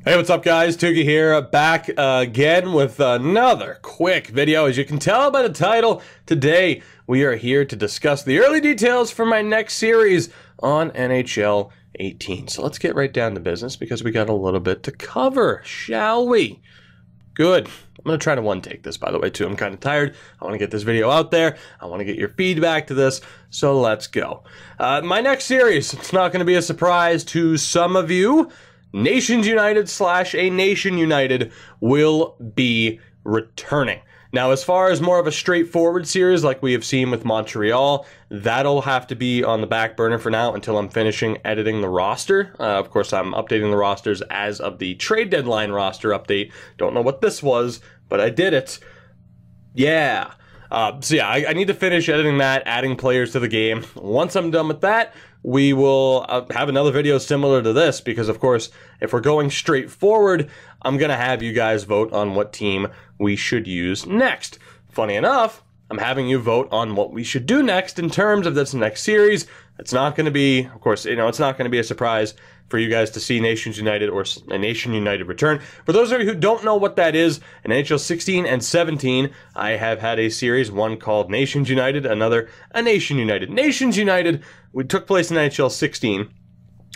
Hey, what's up guys? Tuki here, back again with another quick video. As you can tell by the title, today we are here to discuss the early details for my next series on NHL 18. So let's get right down to business because we got a little bit to cover, shall we? Good. I'm going to try to one-take this, by the way, too. I'm kind of tired. I want to get this video out there. I want to get your feedback to this, so let's go. My next series, it's not going to be a surprise to some of you. Nations United / A Nation United will be returning. Now, as far as more of a straightforward series like we have seen with Montreal, that'll have to be on the back burner for now until I'm finishing editing the roster. Of course, I'm updating the rosters as of the trade deadline roster update. Don't know what this was, but I did it. Yeah. So yeah, I need to finish editing that, adding players to the game. Once I'm done with that, we will have another video similar to this because, of course, if we're going straight forward, I'm going to have you guys vote on what team we should use next. Funny enough, I'm having you vote on what we should do next in terms of this next series. It's not going to be, of course, it's not going to be a surprise for you guys to see Nations United or a Nation United return. For those of you who don't know what that is, in NHL 16 and 17, I have had a series, one called Nations United, another a Nation United. Nations United took place in NHL 16,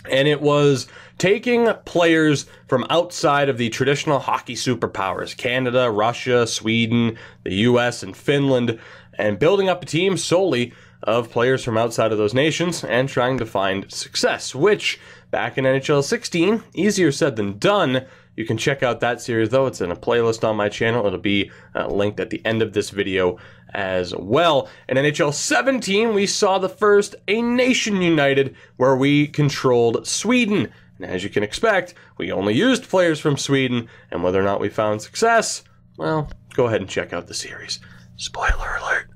and it was taking players from outside of the traditional hockey superpowers, Canada, Russia, Sweden, the US, and Finland, and building up a team solely of players from outside of those nations and trying to find success, which back in NHL 16, easier said than done. You can check out that series, though. It's in a playlist on my channel. It'll be linked at the end of this video as well. In NHL 17, we saw the first A Nation United, where we controlled Sweden. And as you can expect, we only used players from Sweden, and whether or not we found success, well, go ahead and check out the series. Spoiler alert.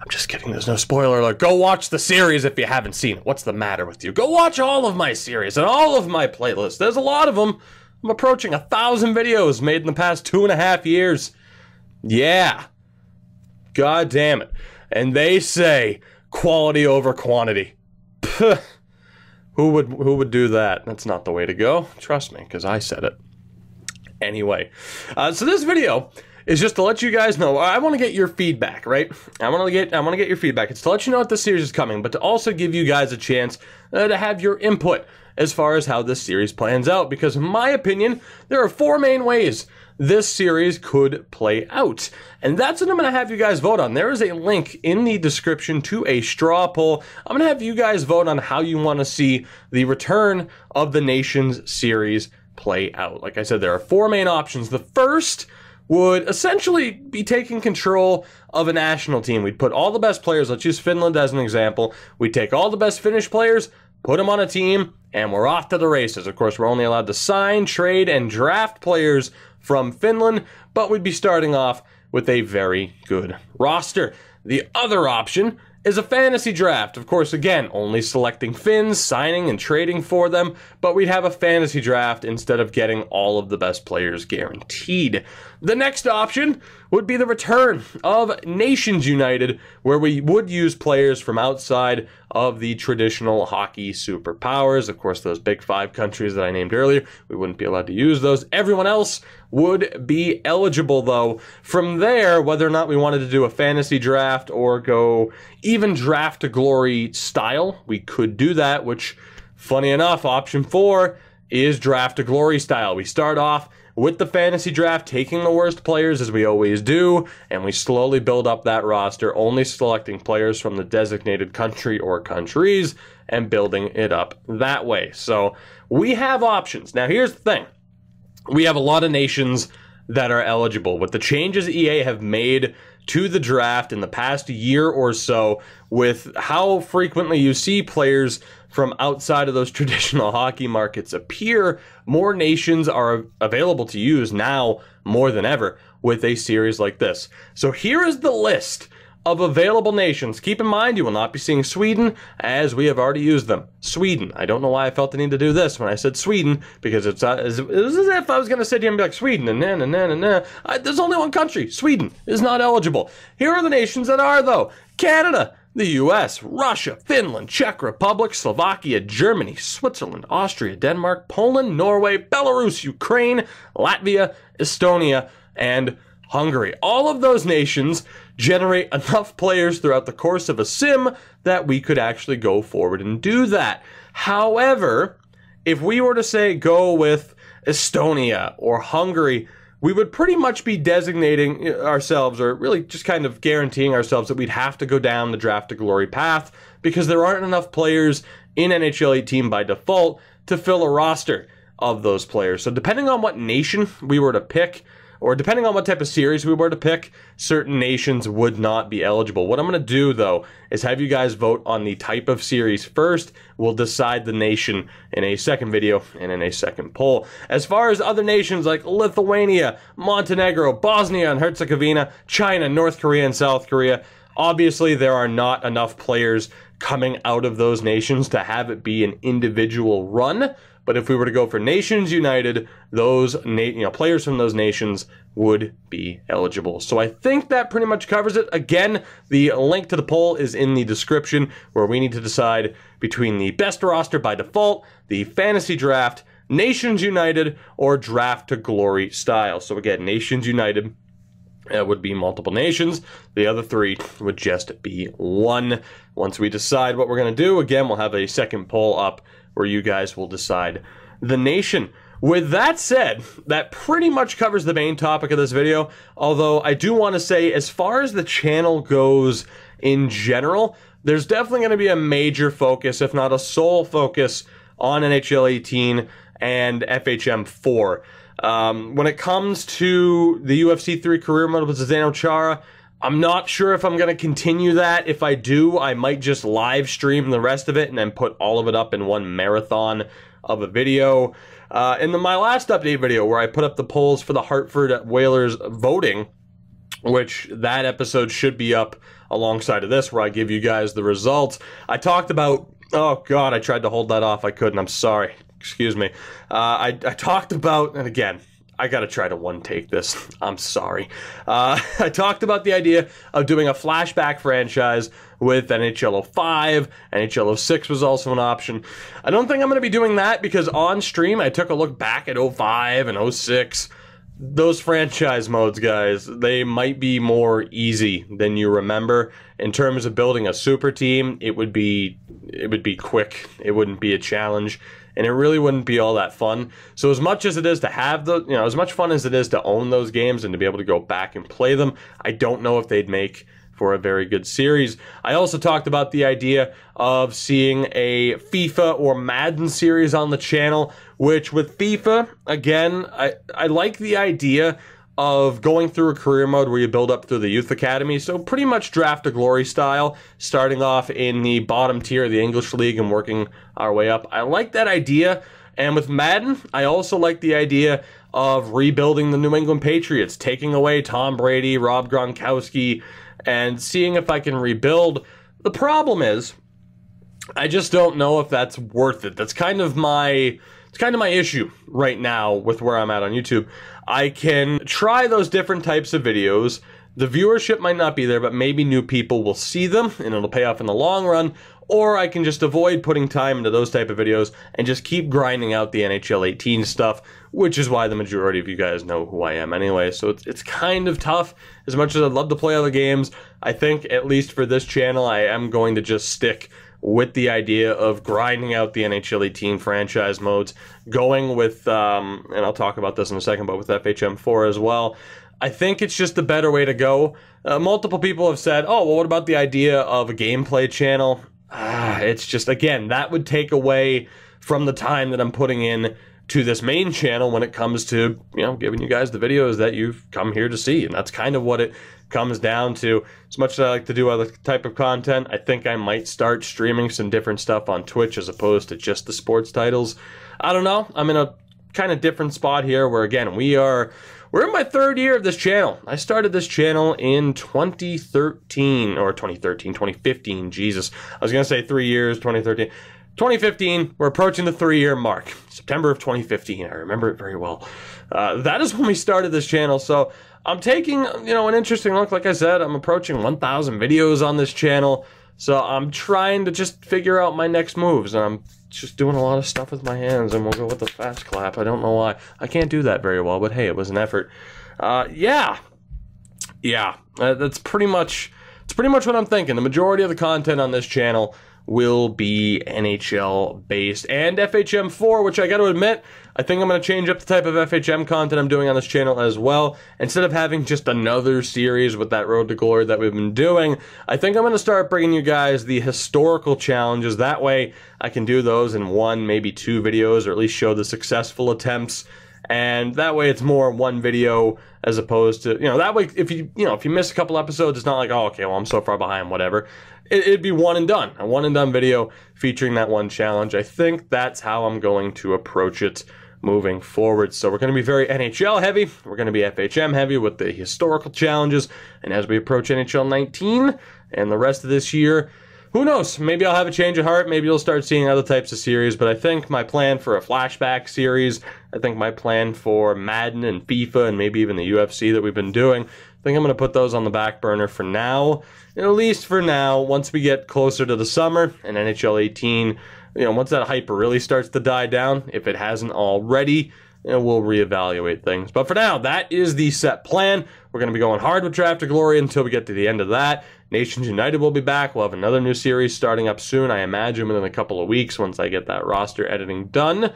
I'm just kidding, there's no spoiler alert. Go watch the series if you haven't seen it. What's the matter with you? Go watch all of my series and all of my playlists. There's a lot of them. I'm approaching 1,000 videos made in the past 2.5 years. Yeah. God damn it. And they say quality over quantity. Puh. Who would do that? That's not the way to go. Trust me, because I said it. Anyway, so this video is just to let you guys know. I want to get your feedback, right? I want to get your feedback. It's to let you know what this series is coming, but to also give you guys a chance to have your input as far as how this series plans out. Because in my opinion, there are 4 main ways this series could play out, and that's what I'm going to have you guys vote on. There is a link in the description to a straw poll. I'm going to have you guys vote on how you want to see the return of the Nations series play out. Like I said, there are 4 main options. The first would essentially be taking control of a national team. We'd put all the best players, let's use Finland as an example. We'd take all the best Finnish players, put them on a team, and we're off to the races. Of course, we're only allowed to sign, trade, and draft players from Finland, but we'd be starting off with a very good roster. The other option is a fantasy draft. Of course, again, only selecting Finns, signing and trading for them, but we'd have a fantasy draft instead of getting all of the best players guaranteed. The next option would be the return of Nations United, where we would use players from outside of the traditional hockey superpowers. Of course, those big 5 countries that I named earlier, we wouldn't be allowed to use those. Everyone else would be eligible, though. From there, whether or not we wanted to do a fantasy draft or go even draft to glory style, we could do that, which, funny enough, option 4 is draft to glory style. We start off with the fantasy draft, taking the worst players as we always do, and we slowly build up that roster, only selecting players from the designated country or countries and building it up that way. So we have options. Now here's the thing. We have a lot of nations that are eligible. With the changes EA have made to the draft in the past year or so, with how frequently you see players from outside of those traditional hockey markets appear, more nations are available to use now more than ever with a series like this. So here is the list of available nations. Keep in mind, you will not be seeing Sweden, as we have already used them. Sweden. I don't know why I felt the need to do this when I said Sweden, because it was as if I was going to sit here and be like, Sweden, and there's only one country. Sweden is not eligible. Here are the nations that are, though. Canada. the US, Russia, Finland, Czech Republic, Slovakia, Germany, Switzerland, Austria, Denmark, Poland, Norway, Belarus, Ukraine, Latvia, Estonia, and Hungary. All of those nations generate enough players throughout the course of a sim that we could actually go forward and do that. However, if we were to say go with Estonia or Hungary, we would pretty much be designating ourselves, or really just kind of guaranteeing ourselves, that we'd have to go down the Draft to Glory path because there aren't enough players in NHL 18 by default to fill a roster of those players. So depending on what nation we were to pick, or depending on what type of series we were to pick, certain nations would not be eligible. What I'm going to do, though, is have you guys vote on the type of series first. We'll decide the nation in a second video and in a second poll. As far as other nations like Lithuania, Montenegro, Bosnia and Herzegovina, China, North Korea, and South Korea, obviously there are not enough players coming out of those nations to have it be an individual run. But if we were to go for Nations United, those players from those nations would be eligible. So I think that pretty much covers it. Again, the link to the poll is in the description, where we need to decide between the best roster by default, the fantasy draft, Nations United, or Draft to Glory style. So again, Nations United would be multiple nations. The other three would just be one. Once we decide what we're going to do, again, we'll have a second poll up where you guys will decide the nation. With that said, that pretty much covers the main topic of this video, although I do want to say, as far as the channel goes in general, there's definitely going to be a major focus, if not a sole focus, on NHL 18 and FHM 4. When it comes to the UFC 3 career mode with Zdeno Chara, I'm not sure if I'm going to continue that. If I do, I might just live stream the rest of it and then put all of it up in one marathon of a video. In my last update video, where I put up the polls for the Hartford Whalers voting, which that episode should be up alongside of this, where I give you guys the results, I talked about, oh God, I tried to hold that off. I couldn't. I'm sorry. Excuse me. I talked about, and again, I gotta try to one-take this. I'm sorry. I talked about the idea of doing a flashback franchise with NHL 05. NHL 06 was also an option. I don't think I'm gonna be doing that because on stream I took a look back at 05 and 06. Those franchise modes, guys, they might be more easy than you remember. In terms of building a super team, it would be quick. It wouldn't be a challenge, and it really wouldn't be all that fun. So as much as it is to have the, as much fun as it is to own those games and to be able to go back and play them, I don't know if they'd make for a very good series. I also talked about the idea of seeing a FIFA or Madden series on the channel, which with FIFA, again, I like the idea of going through a career mode where you build up through the youth academy. So pretty much Draft to Glory style, starting off in the bottom tier of the English League and working our way up. I like that idea. And with Madden, I also like the idea of rebuilding the New England Patriots, taking away Tom Brady, Rob Gronkowski, and seeing if I can rebuild. The problem is, I just don't know if that's worth it. That's kind of my issue right now with where I'm at on YouTube. I can try those different types of videos. The viewership might not be there, but maybe new people will see them and it'll pay off in the long run. Or I can just avoid putting time into those type of videos and just keep grinding out the NHL 18 stuff, which is why the majority of you guys know who I am anyway. So it's kind of tough. As much as I'd love to play other games, I think, at least for this channel, I am going to just stick with the idea of grinding out the NHL 18 franchise modes, going with, and I'll talk about this in a second, but with FHM4 as well. I think it's just a better way to go. Multiple people have said, oh, well, what about the idea of a gameplay channel? It's just, again, that would take away from the time that I'm putting in to this main channel when it comes to, giving you guys the videos that you've come here to see. And that's kind of what it comes down to. As much as I like to do other type of content, I think I might start streaming some different stuff on Twitch as opposed to just the sports titles. I don't know. I'm in a kind of different spot here where, again, we're in my third year of this channel. I started this channel in 2015, Jesus. I was going to say 3 years, 2013. 2015, we're approaching the 3-year mark. September of 2015, I remember it very well. That is when we started this channel, so I'm taking, an interesting look. Like I said, I'm approaching 1,000 videos on this channel. So I'm trying to just figure out my next moves, and I'm just doing a lot of stuff with my hands, and we'll go with the fast clap. I don't know why. I can't do that very well, but hey, it was an effort. Yeah, that's pretty much what I'm thinking. The majority of the content on this channel will be NHL based, and FHM4, which I got to admit, I think I'm going to change up the type of FHM content I'm doing on this channel as well. Instead of having just another series with that Road to Glory that we've been doing, I think I'm going to start bringing you guys the historical challenges. That way I can do those in one, maybe two videos, or at least show the successful attempts. And that way it's more one video as opposed to, that way if you miss a couple episodes, it's not like, oh, okay, well, I'm so far behind, whatever. It'd be one and done, a one and done video featuring that one challenge. I think that's how I'm going to approach it moving forward. So we're going to be very NHL heavy. We're going to be FHM heavy with the historical challenges. And as we approach NHL 19 and the rest of this year, who knows? Maybe I'll have a change of heart. Maybe you'll start seeing other types of series. But I think my plan for a flashback series, I think my plan for Madden and FIFA and maybe even the UFC that we've been doing, I think I'm going to put those on the back burner for now. At least for now, once we get closer to the summer and NHL 18, once that hype really starts to die down, if it hasn't already, we'll reevaluate things. But for now, that is the set plan. We're going to be going hard with Draft to Glory until we get to the end of that. Nations United will be back. We'll have another new series starting up soon, I imagine within a couple of weeks once I get that roster editing done.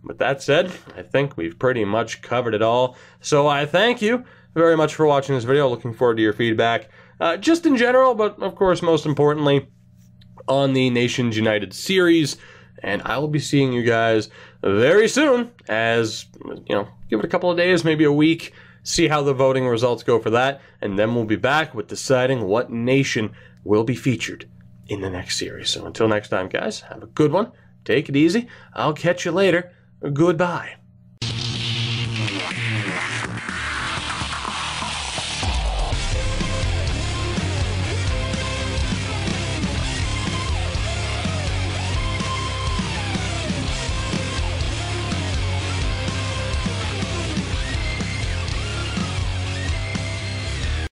With that said, I think we've pretty much covered it all. So I thank you very much for watching this video. Looking forward to your feedback, just in general, but of course, most importantly, on the Nations United series. And I will be seeing you guys very soon as, give it a couple of days, maybe a week, see how the voting results go for that, and then we'll be back with deciding what nation will be featured in the next series. So until next time, guys, have a good one. Take it easy. I'll catch you later. Goodbye.